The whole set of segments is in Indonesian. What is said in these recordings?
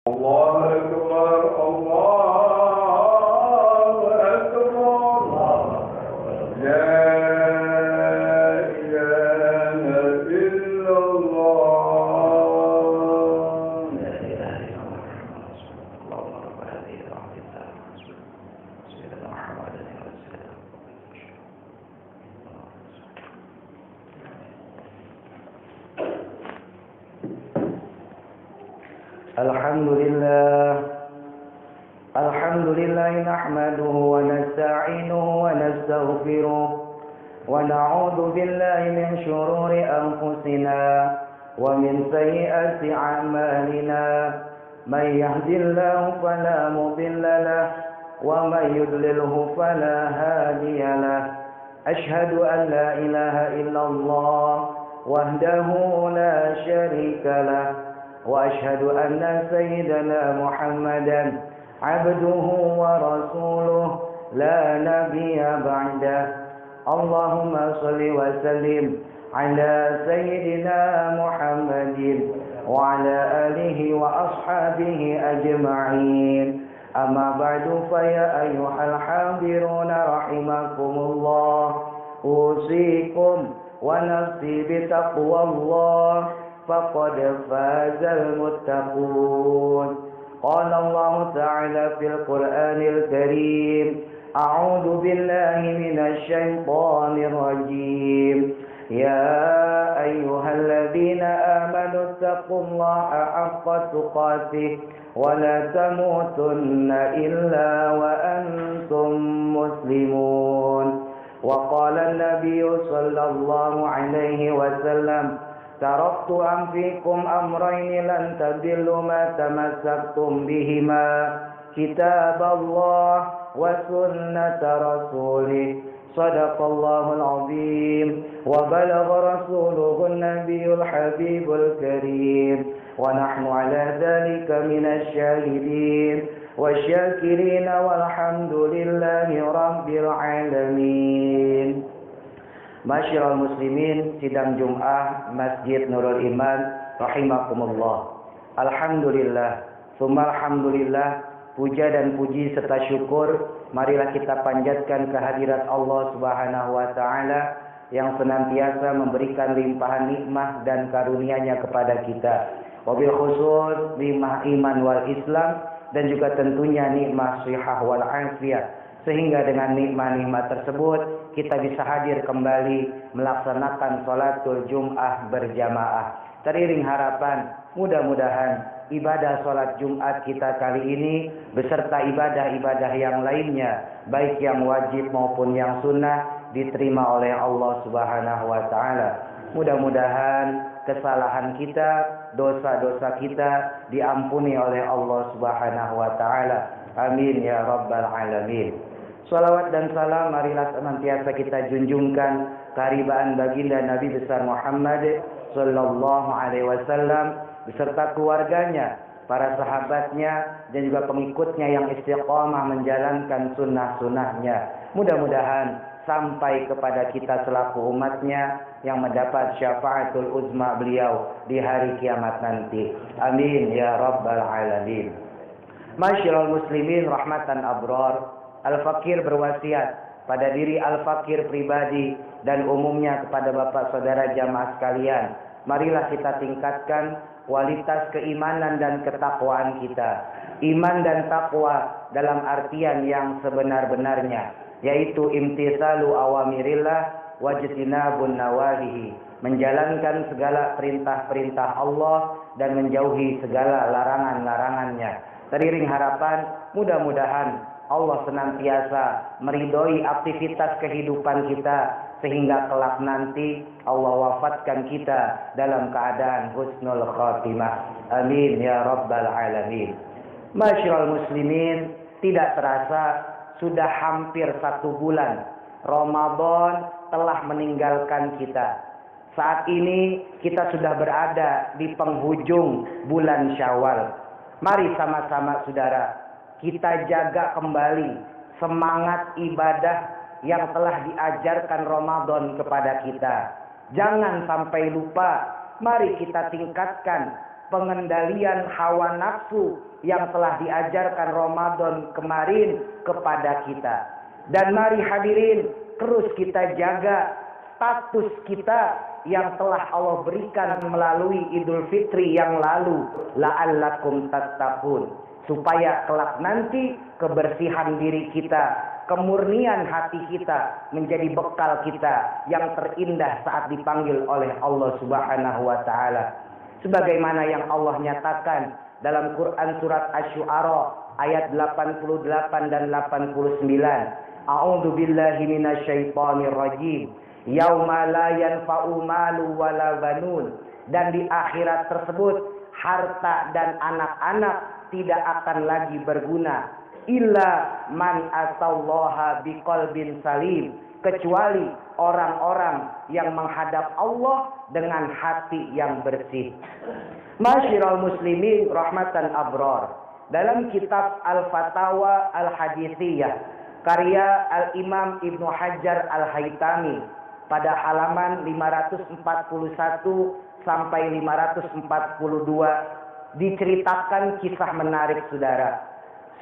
الله أكبر الله أكبر لا إله إلا الله لا إله إلا الله اللهم رب هذه الدعوة التامة سيدنا محمد رسول الله. الحمد لله نحمده ونستعينه ونستغفره ونعوذ بالله من شرور أنفسنا ومن سيئات أعمالنا من يهد الله فلا مضل له ومن يضلله فلا هادي له أشهد أن لا إله إلا الله وحده لا شريك له وأشهد أن سيدنا محمدا عبده ورسوله لا نبي بعده اللهم صل وسلم على سيدنا محمد وعلى آله وأصحابه أجمعين أما بعد فيا أيها الحاضرون رحمكم الله أوصيكم ونفسي بتقوى الله فقد فاز المتقون قال الله تعالى في القرآن الكريم أعوذ بالله من الشيطان الرجيم يا أيها الذين آمنوا اتقوا الله حق تقاته ولا تموتن إلا وأنتم مسلمون وقال النبي صلى الله عليه وسلم تركت فيكم أمرين لن تضلوا ما تمسكتم بهما كتاب الله وسنة رسوله صدق الله العظيم وبلغ رسوله النبي الحبيب الكريم ونحن على ذلك من الشاهدين والشاكرين والحمد لله رب العالمين. Masyiral muslimin, sidang Jum'ah Masjid Nurul Iman rahimakumullah. Alhamdulillah, summa alhamdulillah, puja dan puji serta syukur marilah kita panjatkan kehadirat Allah Subhanahu wa taala yang senantiasa memberikan limpahan nikmat dan karunia-Nya kepada kita. Wabil khusus nikmat iman wal Islam dan juga tentunya nikmat shihah wal afiyah. Sehingga dengan nikmat-nikmat tersebut kita bisa hadir kembali melaksanakan sholatul Jum'ah berjamaah. Teriring harapan mudah-mudahan ibadah sholat Jumat kita kali ini beserta ibadah-ibadah yang lainnya, baik yang wajib maupun yang sunnah, diterima oleh Allah Subhanahu wa taala. Mudah-mudahan kesalahan kita, dosa-dosa kita diampuni oleh Allah Subhanahu wa taala. Amin ya rabbal alamin. Salawat dan salam marilah senantiasa kita junjungkan keharibaan baginda Nabi besar Muhammad sallallahu alaihi wasallam beserta keluarganya, para sahabatnya dan juga pengikutnya yang istiqamah menjalankan sunnah-sunnahnya. Mudah-mudahan sampai kepada kita selaku umatnya yang mendapat syafaatul uzma beliau di hari kiamat nanti. Amin ya rabbal alamin. Masyiral muslimin rahmatan abrar. Al-Fakir berwasiat pada diri Al-Fakir pribadi dan umumnya kepada bapak saudara jamaah sekalian. Marilah kita tingkatkan kualitas keimanan dan ketakwaan kita. Iman dan takwa dalam artian yang sebenar-benarnya, yaitu imtitsalu awamirillah wajtinabun nawahihi, menjalankan segala perintah-perintah Allah dan menjauhi segala larangan-larangannya. Teriring harapan mudah-mudahan Allah senantiasa meridhoi aktivitas kehidupan kita sehingga kelak nanti Allah wafatkan kita dalam keadaan husnul khatimah. Amin ya rabbal alamin. Masyiral muslimin, tidak terasa sudah hampir 1 bulan Ramadan telah meninggalkan kita. Saat ini kita sudah berada di penghujung bulan Syawal. Mari sama-sama saudara kita jaga kembali semangat ibadah yang telah diajarkan Ramadan kepada kita. Jangan sampai lupa, mari kita tingkatkan pengendalian hawa nafsu yang telah diajarkan Ramadan kemarin kepada kita. Dan mari hadirin, terus kita jaga status kita yang telah Allah berikan melalui Idul Fitri yang lalu, la'allakum tattaqun, supaya kelak nanti kebersihan diri kita, kemurnian hati kita menjadi bekal kita yang terindah saat dipanggil oleh Allah Subhanahu wa taala. Sebagaimana yang Allah nyatakan dalam Quran surat Asy-Syu'ara ayat 88 dan 89. A'udzu billahi minasyaitonir rajim. Yauma la yanfa'u malu wala banun. Dan di akhirat tersebut harta dan anak-anak tidak akan lagi berguna illa man atallaha biqalbin salim, kecuali orang-orang yang menghadap Allah dengan hati yang bersih. Masyiral muslimin rahmatan abrar, dalam kitab Al-Fatawa Al-Hadithiyah karya Al-Imam Ibnu Hajar Al-Haytami pada halaman 541 sampai 542 diceritakan kisah menarik, saudara.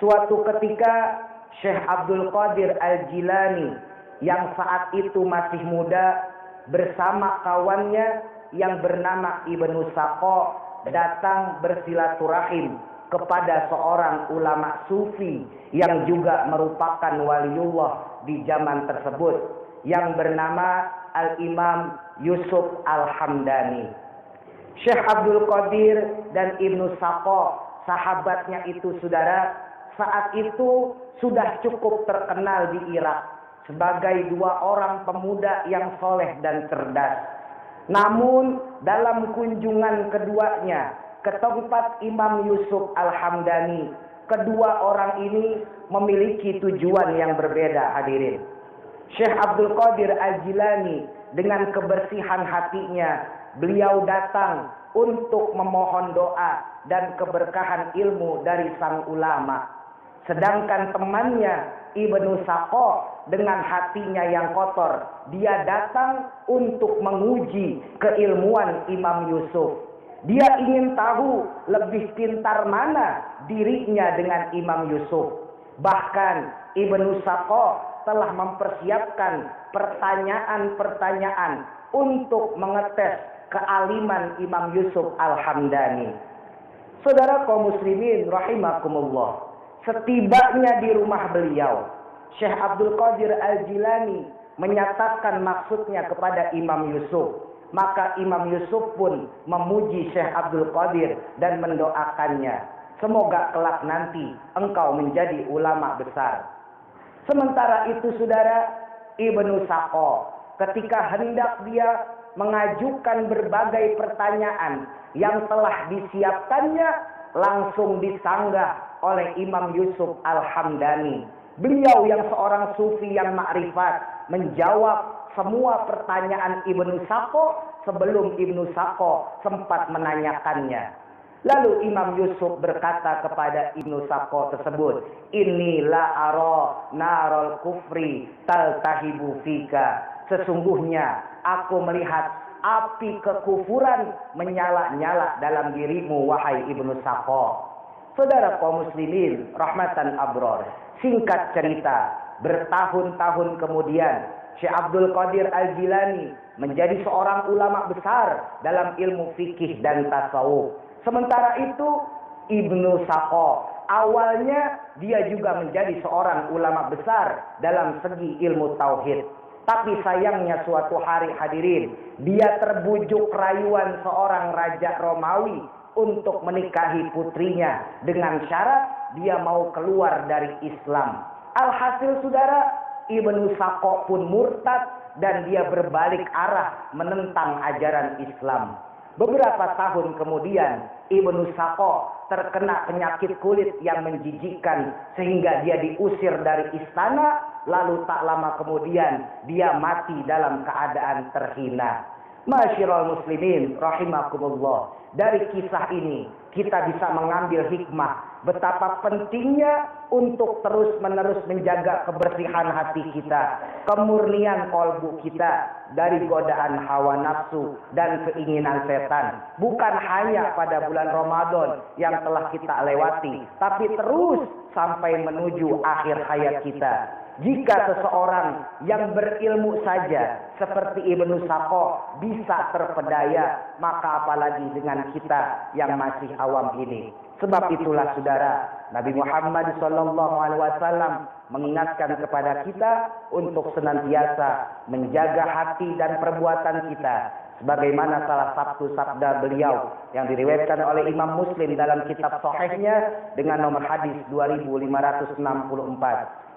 Suatu ketika Syekh Abdul Qadir Al-Jilani yang saat itu masih muda bersama kawannya yang bernama Ibnu Saqo datang bersilaturahim kepada seorang ulama sufi yang juga merupakan waliullah di zaman tersebut yang bernama Al-Imam Yusuf Al-Hamdani. Syekh Abdul Qadir dan Ibnu Saqo, sahabatnya itu, saudara, saat itu sudah cukup terkenal di Irak sebagai dua orang pemuda yang soleh dan cerdas. Namun dalam kunjungan keduanya ke tempat Imam Yusuf Al-Hamdani, kedua orang ini memiliki tujuan yang berbeda, hadirin. Syekh Abdul Qadir Al-Jilani dengan kebersihan hatinya, beliau datang untuk memohon doa dan keberkahan ilmu dari sang ulama. Sedangkan temannya Ibnu Saqo dengan hatinya yang kotor, dia datang untuk menguji keilmuan Imam Yusuf. Dia ingin tahu lebih pintar mana dirinya dengan Imam Yusuf. Bahkan Ibnu Saqo telah mempersiapkan pertanyaan-pertanyaan untuk mengetes kealiman Imam Yusuf Al-Hamdani. Saudara kaum muslimin rahimakumullah, setibanya di rumah beliau, Syekh Abdul Qadir Al-Jilani menyatakan maksudnya kepada Imam Yusuf. Maka Imam Yusuf pun memuji Syekh Abdul Qadir dan mendoakannya, semoga kelak nanti engkau menjadi ulama besar. Sementara itu, saudara, Ibnu Saqo ketika hendak dia mengajukan berbagai pertanyaan yang telah disiapkannya, langsung disanggah oleh Imam Yusuf Al-Hamdani. Beliau yang seorang sufi yang makrifat menjawab semua pertanyaan Ibnu Saqo sebelum Ibnu Saqo sempat menanyakannya. Lalu Imam Yusuf berkata kepada Ibnu Saqo tersebut, "Inilah ara narul kufri taltahibu fika." Sesungguhnya aku melihat api kekufuran menyala-nyala dalam dirimu, wahai Ibnu Saqo. Saudara kaum muslimin rahmatan abrar, singkat cerita, bertahun-tahun kemudian Syekh Abdul Qadir Al-Jilani menjadi seorang ulama besar dalam ilmu fikih dan tasawuf. Sementara itu Ibnu Saqo awalnya dia juga menjadi seorang ulama besar dalam segi ilmu tauhid. Tapi sayangnya suatu hari, hadirin, dia terbujuk rayuan seorang raja Romawi untuk menikahi putrinya dengan syarat dia mau keluar dari Islam. Alhasil, saudara, Ibnu Saqo pun murtad dan dia berbalik arah menentang ajaran Islam. Beberapa tahun kemudian Ibnu Saqo terkena penyakit kulit yang menjijikkan sehingga dia diusir dari istana, lalu tak lama kemudian dia mati dalam keadaan terhina. Masyiral muslimin rahimakumullah. Dari kisah ini kita bisa mengambil hikmah betapa pentingnya untuk terus-menerus menjaga kebersihan hati kita, kemurnian kalbu kita dari godaan hawa nafsu dan keinginan setan. Bukan hanya pada bulan Ramadan yang telah kita lewati, tapi terus sampai menuju akhir hayat kita. Jika seseorang yang berilmu saja seperti Ibnu Saqo bisa terpedaya, maka apalagi dengan kita yang masih awam ini. Sebab itulah saudara, Nabi Muhammad SAW mengingatkan kepada kita untuk senantiasa menjaga hati dan perbuatan kita. Sebagaimana salah satu sabda beliau yang diriwayatkan oleh Imam Muslim dalam kitab Sahihnya dengan nomor hadis 2564.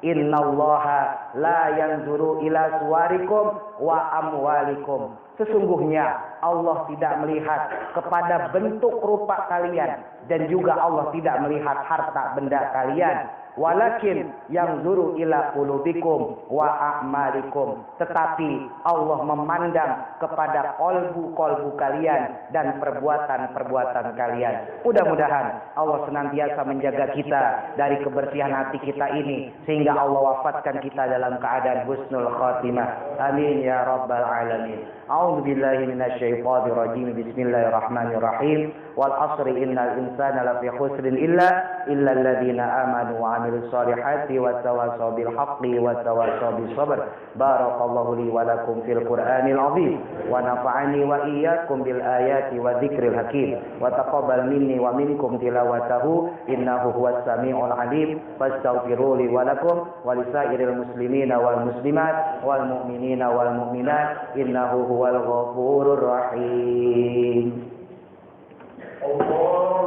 Innallaha la yanzuru ila suwarikum wa amwalikum. Sesungguhnya Allah tidak melihat kepada bentuk rupa kalian dan juga Allah tidak melihat harta benda kalian. Walakin yanzuru ila qulubikum wa a'malikum. Tetapi Allah memandang kepada kolbu-kolbu kalian dan perbuatan-perbuatan kalian. Mudah-mudahan Allah senantiasa menjaga kita dari kebersihan hati kita ini sehingga Allah wafatkan kita dalam keadaan husnul khatimah. Amin ya rabbal alamin. A'udzu billahi minasyaitonir rajim. Bismillahirrahmanirrahim. Wal 'asri innal insana lafi khusrin illa alladziina aamanu wa 'amilus solihati wa tawassaw bil haqqi wa tawassaw bis sabr. Barakallahu li wa lakum fil Qur'anil 'azim wa nafa'ani wa iyyakum bil ayati wa dzikril hakim wa taqabbal minni wa minkum tilawatahu innahu huwas samiul 'alim. Fastaghfiru li wa lakum wa lisairil muslimina wal muslimat wal mu'minina wal mu'minat innahu huwal ghafurur rahim. Allah